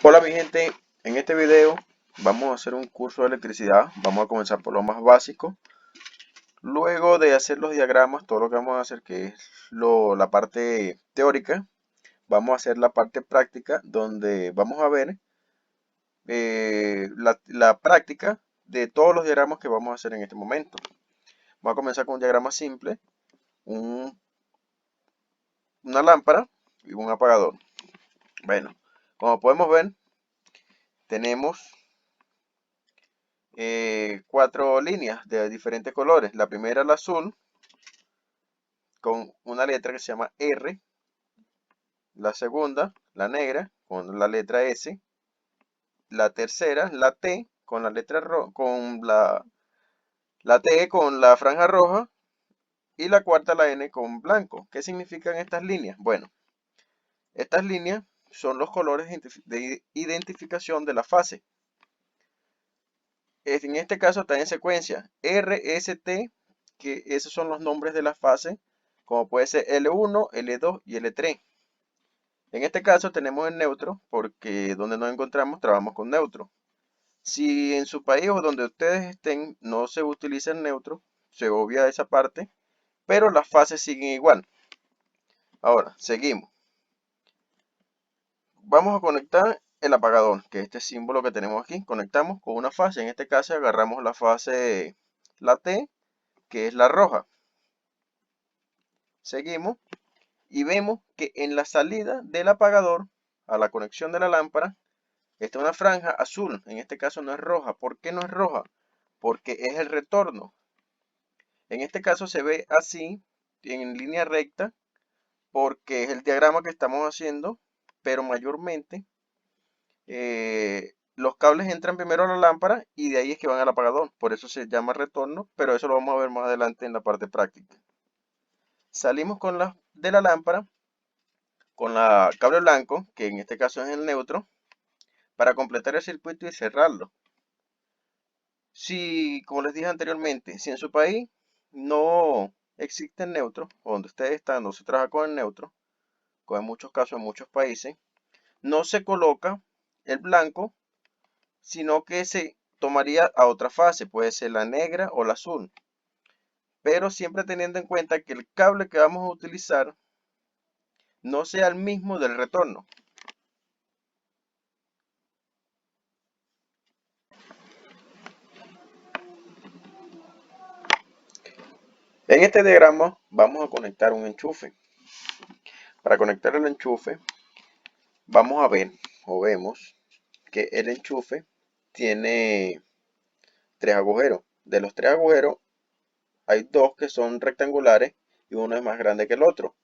Hola mi gente, en este video vamos a hacer un curso de electricidad. Vamos a comenzar por lo más básico. Luego de hacer los diagramas, todo lo que vamos a hacer, que es la parte teórica, vamos a hacer la parte práctica, donde vamos a ver la práctica de todos los diagramas que vamos a hacer en este momento. Vamos a comenzar con un diagrama simple, un- una lámpara y un apagador. Bueno, como podemos ver, tenemos cuatro líneas de diferentes colores. La primera, la azul, con una letra que se llama R. La segunda, la negra, con la letra S. La tercera, la T, con la letra con la T con la franja roja. Y la cuarta, la N con blanco. ¿Qué significan estas líneas? Bueno, estas líneas son los colores de identificación de la fase. En este caso está en secuencia R, S, T, que esos son los nombres de la fase, como puede ser L1, L2 y L3. En este caso tenemos el neutro porque donde nos encontramos trabajamos con neutro. Si en su país o donde ustedes estén no se utiliza el neutro, se obvia esa parte, pero las fases siguen igual. Ahora, seguimos. Vamos a conectar el apagador, que es este símbolo que tenemos aquí. Conectamos con una fase, en este caso agarramos la fase, la T, que es la roja. Seguimos y vemos que en la salida del apagador a la conexión de la lámpara está una franja azul. En este caso no es roja. ¿Por qué no es roja? Porque es el retorno. En este caso se ve así en línea recta porque es el diagrama que estamos haciendo, pero mayormente los cables entran primero a la lámpara y de ahí es que van al apagador. Por eso se llama retorno, pero eso lo vamos a ver más adelante en la parte práctica. Salimos de la lámpara con la cable blanco, que en este caso es el neutro, para completar el circuito y cerrarlo. Si, como les dije anteriormente, si en su país no existe el neutro, o donde ustedes están no se trabaja con el neutro, como en muchos casos en muchos países, no se coloca el blanco, sino que se tomaría a otra fase, puede ser la negra o la azul, pero siempre teniendo en cuenta que el cable que vamos a utilizar no sea el mismo del retorno. En este diagrama vamos a conectar un enchufe. Para conectar el enchufe, vamos a ver o vemos que el enchufe tiene tres agujeros. De los tres agujeros, hay dos que son rectangulares y uno es más grande que el otro.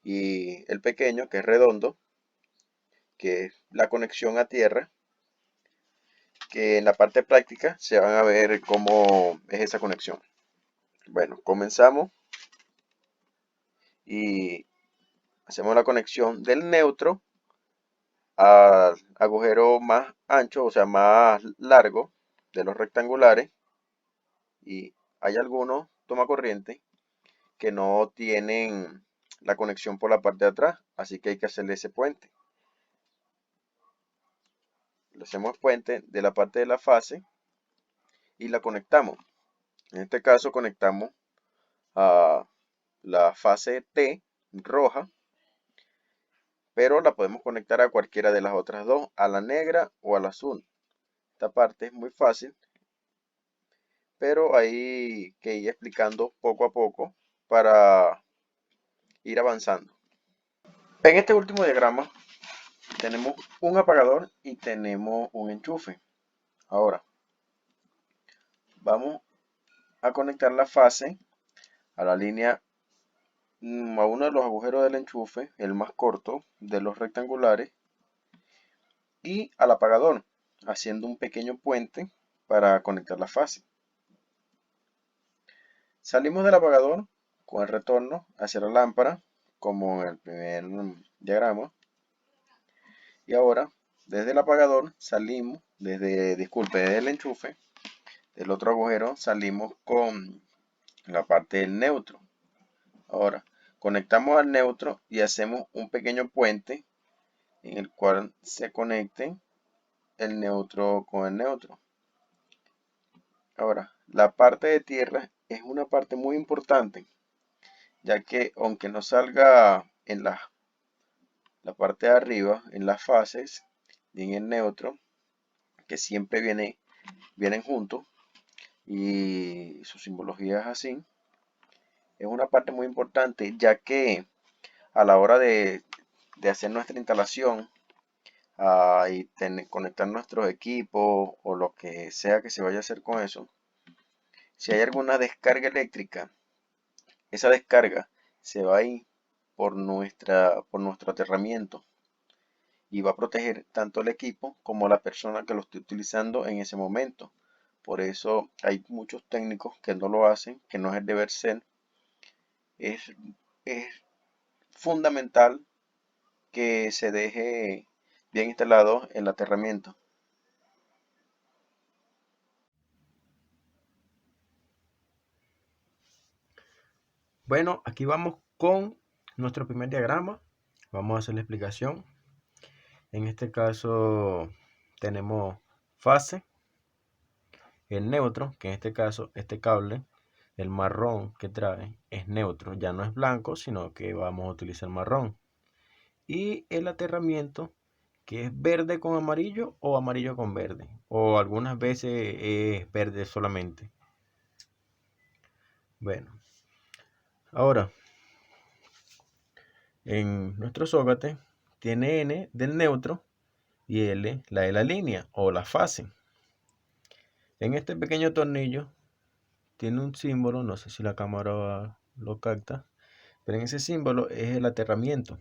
Y el pequeño, que es redondo, que es la conexión a tierra, que en la parte práctica se van a ver cómo es esa conexión. Bueno, comenzamos y hacemos la conexión del neutro al agujero más ancho, o sea, más largo de los rectangulares. Y hay algunos toma corriente que no tienen la conexión por la parte de atrás, así que hay que hacerle ese puente. Le hacemos puente de la parte de la fase y la conectamos. En este caso conectamos a la fase T roja, pero la podemos conectar a cualquiera de las otras dos, a la negra o al azul. Esta parte es muy fácil, pero hay que ir explicando poco a poco para ir avanzando. En este último diagrama tenemos un apagador y tenemos un enchufe. Ahora vamos a conectar la fase a la línea, a uno de los agujeros del enchufe, el más corto de los rectangulares, y al apagador, haciendo un pequeño puente para conectar la fase. Salimos del apagador con el retorno hacia la lámpara, como en el primer diagrama. Y ahora, desde el apagador salimos, disculpe, desde el enchufe, del otro agujero salimos con la parte del neutro. Ahora, conectamos al neutro y hacemos un pequeño puente en el cual se conecte el neutro con el neutro. Ahora, la parte de tierra es una parte muy importante, ya que aunque no salga en la parte de arriba, en las fases y en el neutro, que siempre vienen juntos y su simbología es así, es una parte muy importante, ya que a la hora de hacer nuestra instalación y conectar nuestros equipos o lo que sea que se vaya a hacer con eso, si hay alguna descarga eléctrica, esa descarga se va a ir por nuestro aterramiento y va a proteger tanto el equipo como la persona que lo esté utilizando en ese momento. Por eso hay muchos técnicos que no lo hacen, que no es el deber ser. Es, es fundamental que se deje bien instalado el aterramiento. Bueno, aquí vamos con nuestro primer diagrama. Vamos a hacer la explicación. En este caso tenemos fase, el neutro, que en este caso este cable, el marrón que trae es neutro, ya no es blanco, sino que vamos a utilizar marrón. Y el aterramiento, que es verde con amarillo o amarillo con verde, o algunas veces es verde solamente. Bueno, ahora en nuestro zócate tiene N del neutro y L la de la línea o la fase. En este pequeño tornillo tiene un símbolo, no sé si la cámara lo capta, pero en ese símbolo es el aterramiento.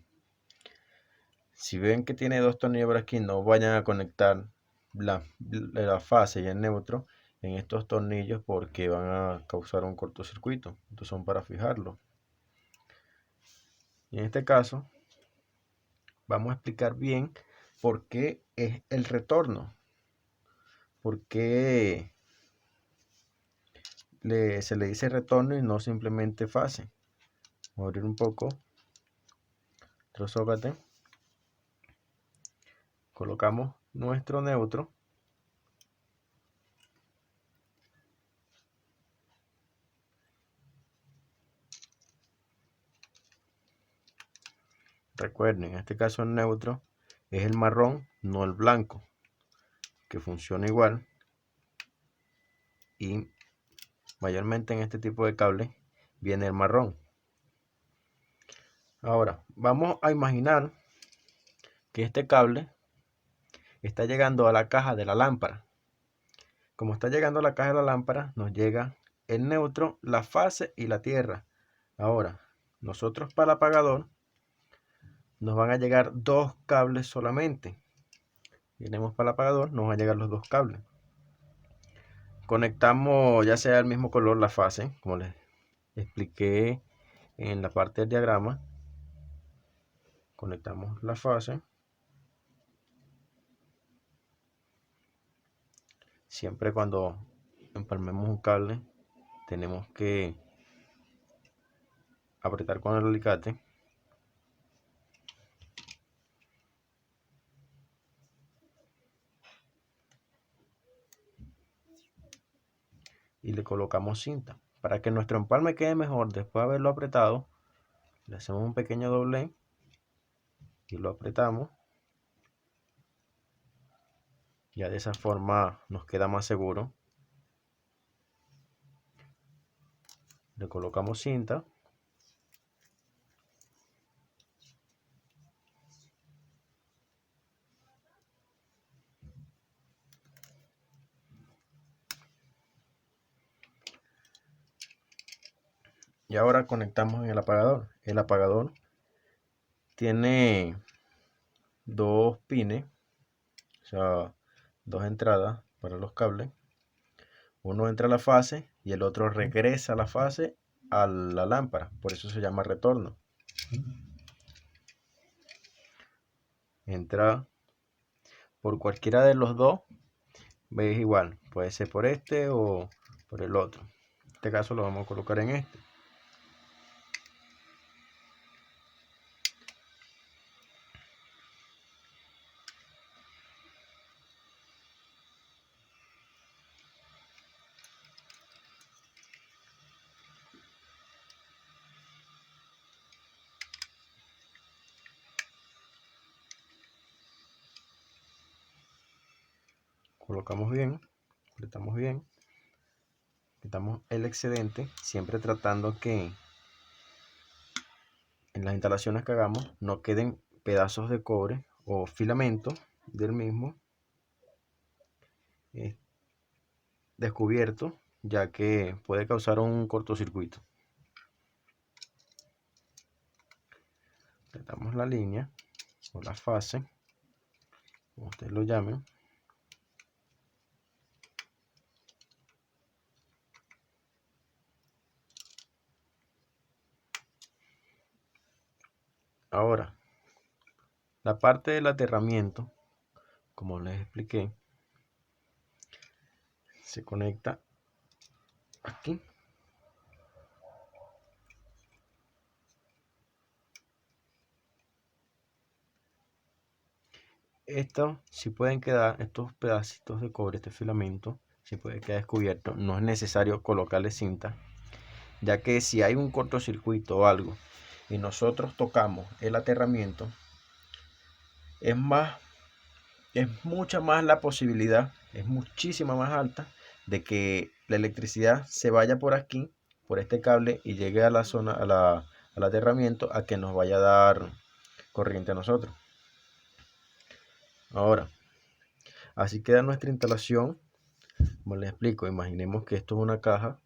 Si ven que tiene dos tornillos por aquí, no vayan a conectar la fase y el neutro en estos tornillos porque van a causar un cortocircuito. Estos son para fijarlo. Y en este caso vamos a explicar bien por qué es el retorno. Por qué se le dice retorno y no simplemente fase. Vamos a abrir un poco nuestro zócate. Colocamos nuestro neutro. Recuerden, en este caso el neutro es el marrón, no el blanco, que funciona igual. Y mayormente en este tipo de cable viene el marrón. Ahora, vamos a imaginar que este cable está llegando a la caja de la lámpara. Como está llegando a la caja de la lámpara, nos llega el neutro, la fase y la tierra. Ahora, nosotros para el apagador nos van a llegar dos cables solamente. Tenemos para el apagador, nos van a llegar los dos cables. Conectamos ya sea el mismo color la fase, como les expliqué en la parte del diagrama. Conectamos la fase. Siempre cuando empalmemos un cable, tenemos que apretar con el alicate. Y le colocamos cinta. Para que nuestro empalme quede mejor después de haberlo apretado, le hacemos un pequeño doblez y lo apretamos. Ya de esa forma nos queda más seguro. Le colocamos cinta. Y ahora conectamos en el apagador. El apagador tiene dos pines, o sea, dos entradas para los cables. Uno entra a la fase y el otro regresa a la fase a la lámpara. Por eso se llama retorno. Entra por cualquiera de los dos. Veis igual. Puede ser por este o por el otro. En este caso lo vamos a colocar en este. colocamos bien, apretamos bien, quitamos el excedente, siempre tratando que en las instalaciones que hagamos no queden pedazos de cobre o filamentos del mismo descubierto, ya que puede causar un cortocircuito. Apretamos la línea o la fase, como ustedes lo llamen. Ahora, la parte del aterramiento, como les expliqué, se conecta aquí. Estos si pueden quedar, estos pedacitos de cobre, este filamento, si puede quedar descubierto. No es necesario colocarle cinta, ya que si hay un cortocircuito o algo y nosotros tocamos el aterramiento, es mucha más la posibilidad, es muchísima más alta de que la electricidad se vaya por aquí, por este cable y llegue a la zona, al aterramiento, a que nos vaya a dar corriente a nosotros. Ahora, así queda nuestra instalación. Como les explico, imaginemos que esto es una caja.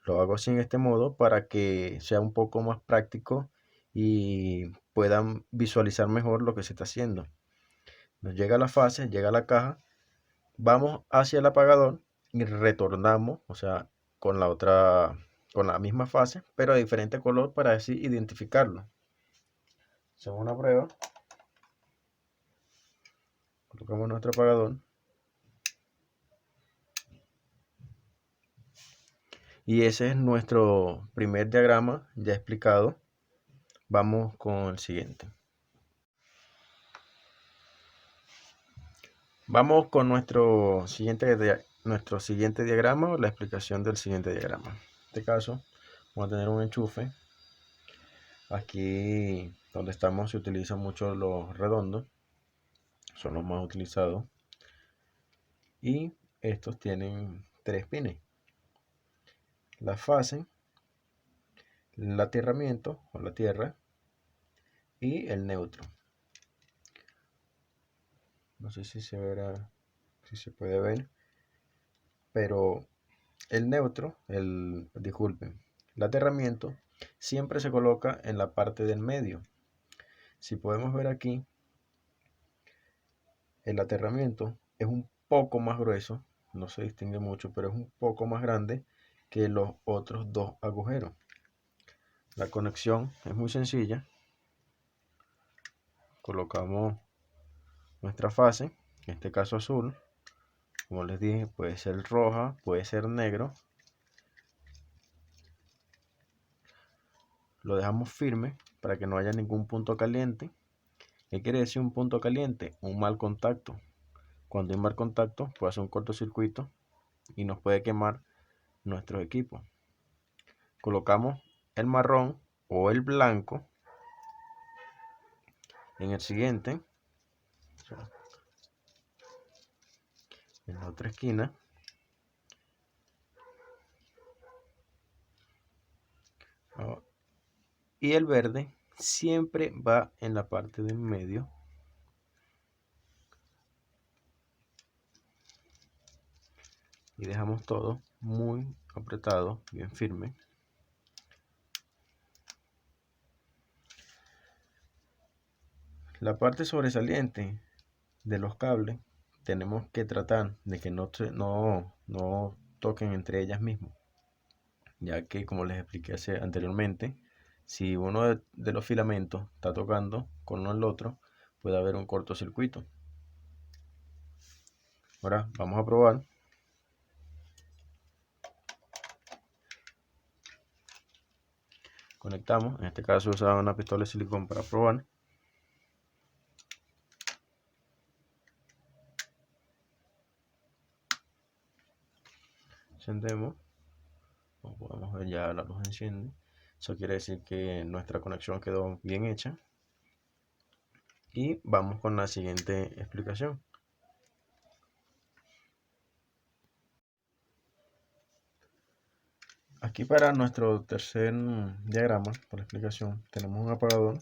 Lo hago así en este modo para que sea un poco más práctico y puedan visualizar mejor lo que se está haciendo. Nos llega la fase, llega la caja, vamos hacia el apagador y retornamos, o sea, con con la misma fase, pero de diferente color para así identificarlo. Hacemos una prueba. Colocamos nuestro apagador. Y ese es nuestro primer diagrama ya explicado. Vamos con el siguiente. Vamos con nuestro siguiente diagrama, o la explicación del siguiente diagrama. En este caso, vamos a tener un enchufe. Aquí donde estamos se utilizan mucho los redondos, son los más utilizados. Y estos tienen 3 pines: la fase, el aterramiento o la tierra y el neutro. No sé si se verá, si se puede ver, pero el neutro, disculpen, el aterramiento siempre se coloca en la parte del medio. Si podemos ver aquí, el aterramiento es un poco más grueso, no se distingue mucho, pero es un poco más grande que los otros dos agujeros. La conexión es muy sencilla. Colocamos nuestra fase, en este caso azul. Como les dije, puede ser roja, puede ser negro. Lo dejamos firme para que no haya ningún punto caliente. ¿Qué quiere decir un punto caliente? Un mal contacto. Cuando hay mal contacto puede hacer un cortocircuito y nos puede quemar nuestro equipo. Colocamos el marrón o el blanco en el siguiente, en la otra esquina. Y el verde siempre va en la parte del medio. Y dejamos todo muy apretado, bien firme. La parte sobresaliente de los cables tenemos que tratar de que no toquen entre ellas mismas, ya que, como les expliqué anteriormente, si uno de los filamentos está tocando con el otro, puede haber un cortocircuito. Ahora vamos a probar. Conectamos, en este caso usaba una pistola de silicón para probar. Encendemos, como podemos ver ya la luz enciende. Eso quiere decir que nuestra conexión quedó bien hecha. Y vamos con la siguiente explicación. Aquí para nuestro tercer diagrama, por explicación, tenemos un apagador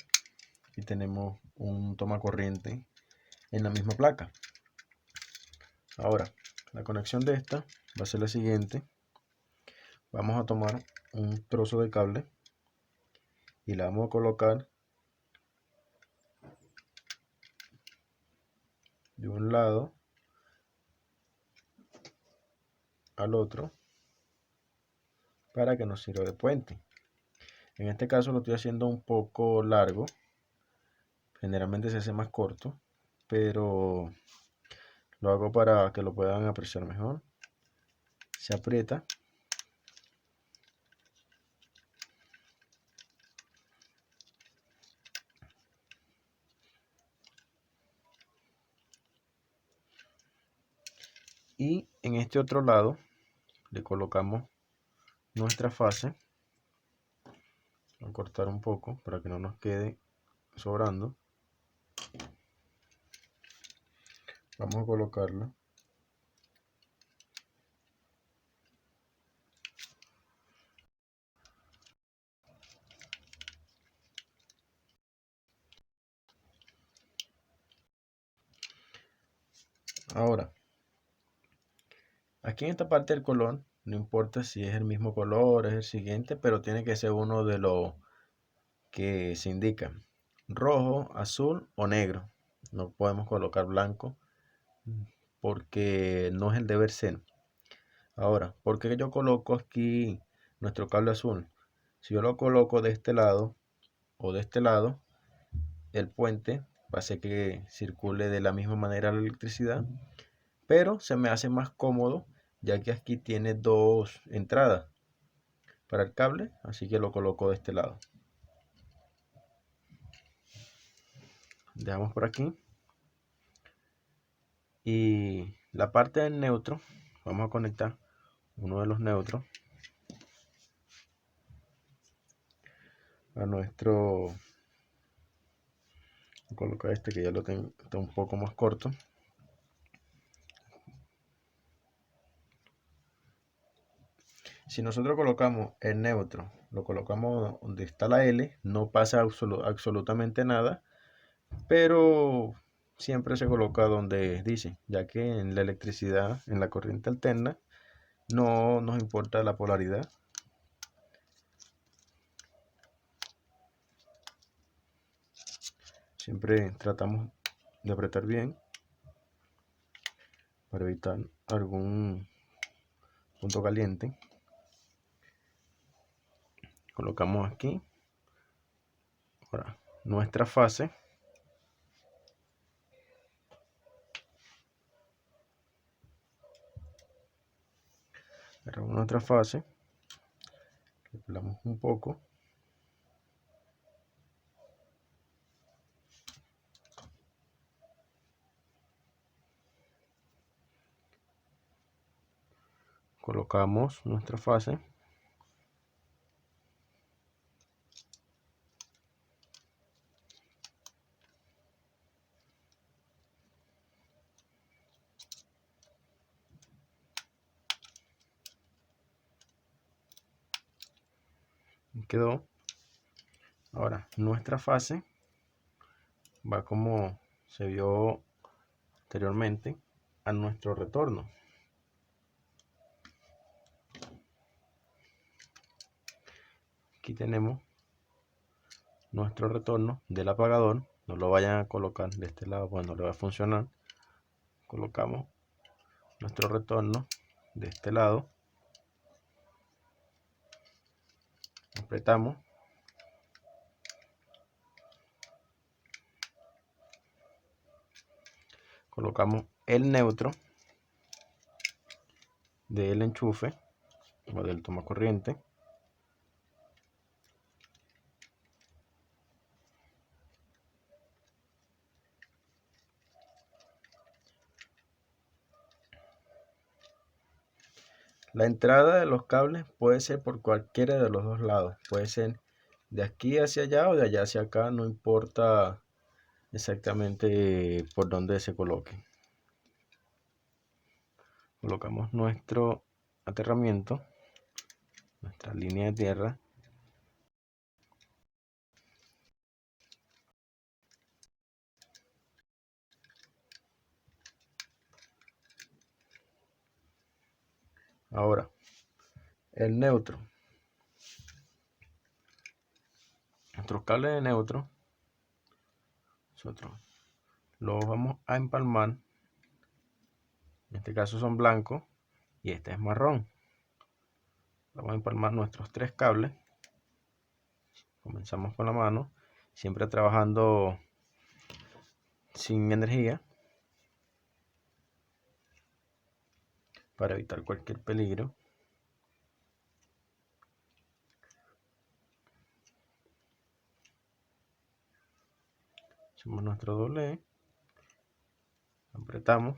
y tenemos un tomacorriente en la misma placa. Ahora, la conexión de esta va a ser la siguiente. Vamos a tomar un trozo de cable y la vamos a colocar de un lado al otro para que nos sirva de puente. En este caso lo estoy haciendo un poco largo, generalmente se hace más corto, pero lo hago para que lo puedan apreciar mejor. Se aprieta y en este otro lado le colocamos nuestra fase. Voy a cortar un poco para que no nos quede sobrando. Vamos a colocarla. Ahora, aquí en esta parte del color, no importa si es el mismo color, es el siguiente, pero tiene que ser uno de los que se indican: rojo, azul o negro. No podemos colocar blanco porque no es el deber ser. Ahora, ¿por qué yo coloco aquí nuestro cable azul? Si yo lo coloco de este lado o de este lado, el puente va a hacer que circule de la misma manera la electricidad, pero se me hace más cómodo ya que aquí tiene dos entradas para el cable, así que lo coloco de este lado. Dejamos por aquí. Y la parte del neutro, vamos a conectar uno de los neutros a nuestro. Voy a colocar este que ya lo tengo, está un poco más corto. Si nosotros colocamos el neutro, lo colocamos donde está la L, no pasa absolutamente nada, pero siempre se coloca donde dice, ya que en la electricidad, en la corriente alterna, no nos importa la polaridad. Siempre tratamos de apretar bien para evitar algún punto caliente. Colocamos aquí. Ahora, nuestra fase. Agarramos nuestra fase. Doblamos un poco. Colocamos nuestra fase. Quedó. Ahora, nuestra fase va como se vio anteriormente a nuestro retorno. Aquí tenemos nuestro retorno del apagador. No lo vayan a colocar de este lado, pues no le va a funcionar. Colocamos nuestro retorno de este lado. Apretamos. Colocamos el neutro del enchufe o del tomacorriente. La entrada de los cables puede ser por cualquiera de los dos lados. Puede ser de aquí hacia allá o de allá hacia acá, no importa exactamente por dónde se coloque. Colocamos nuestro aterramiento. nuestra línea de tierra. Ahora, el neutro. Nuestros cables de neutro, nosotros los vamos a empalmar. En este caso son blancos y este es marrón. Vamos a empalmar nuestros 3 cables. Comenzamos con la mano, siempre trabajando sin energía para evitar cualquier peligro. Hacemos nuestro doble, apretamos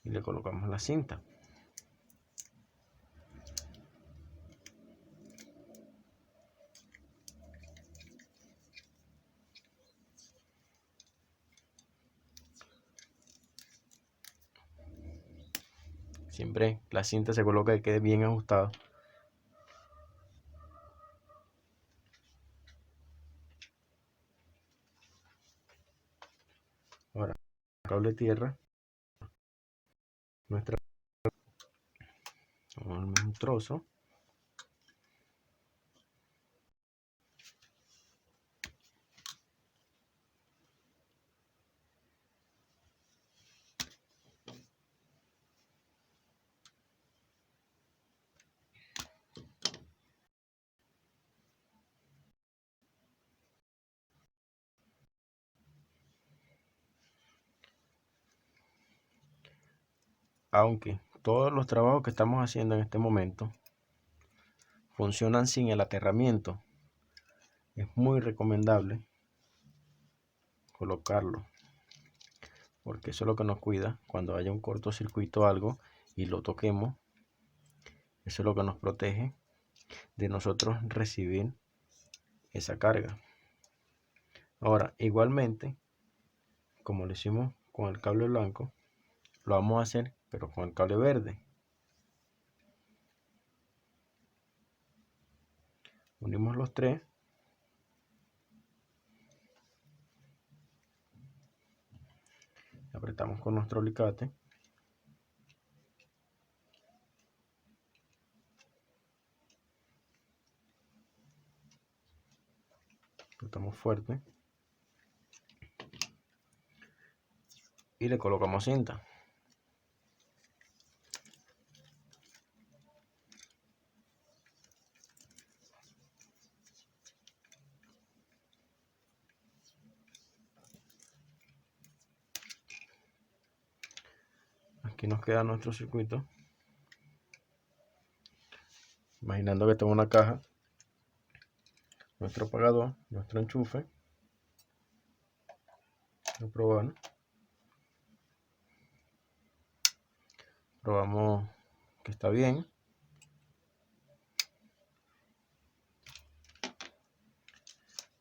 y le colocamos la cinta. Siempre la cinta se coloca y quede bien ajustado. Ahora, cable tierra, nuestra un trozo. Aunque todos los trabajos que estamos haciendo en este momento funcionan sin el aterramiento, es muy recomendable colocarlo, porque eso es lo que nos cuida cuando haya un cortocircuito o algo y lo toquemos. Eso es lo que nos protege de nosotros recibir esa carga. Ahora, igualmente, como lo hicimos con el cable blanco, lo vamos a hacer pero con el cable verde. Unimos los 3. Apretamos con nuestro alicate. Apretamos fuerte. Y le colocamos cinta. Aquí nos queda nuestro circuito. Imaginando que tengo una caja, nuestro apagador, nuestro enchufe. Voy a probar. Probamos que está bien.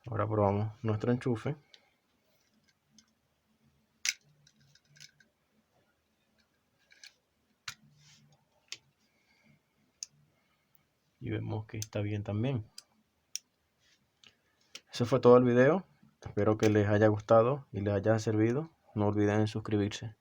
Ahora probamos nuestro enchufe. Y vemos que está bien también. Eso fue todo el video. Espero que les haya gustado y les haya servido. No olviden suscribirse.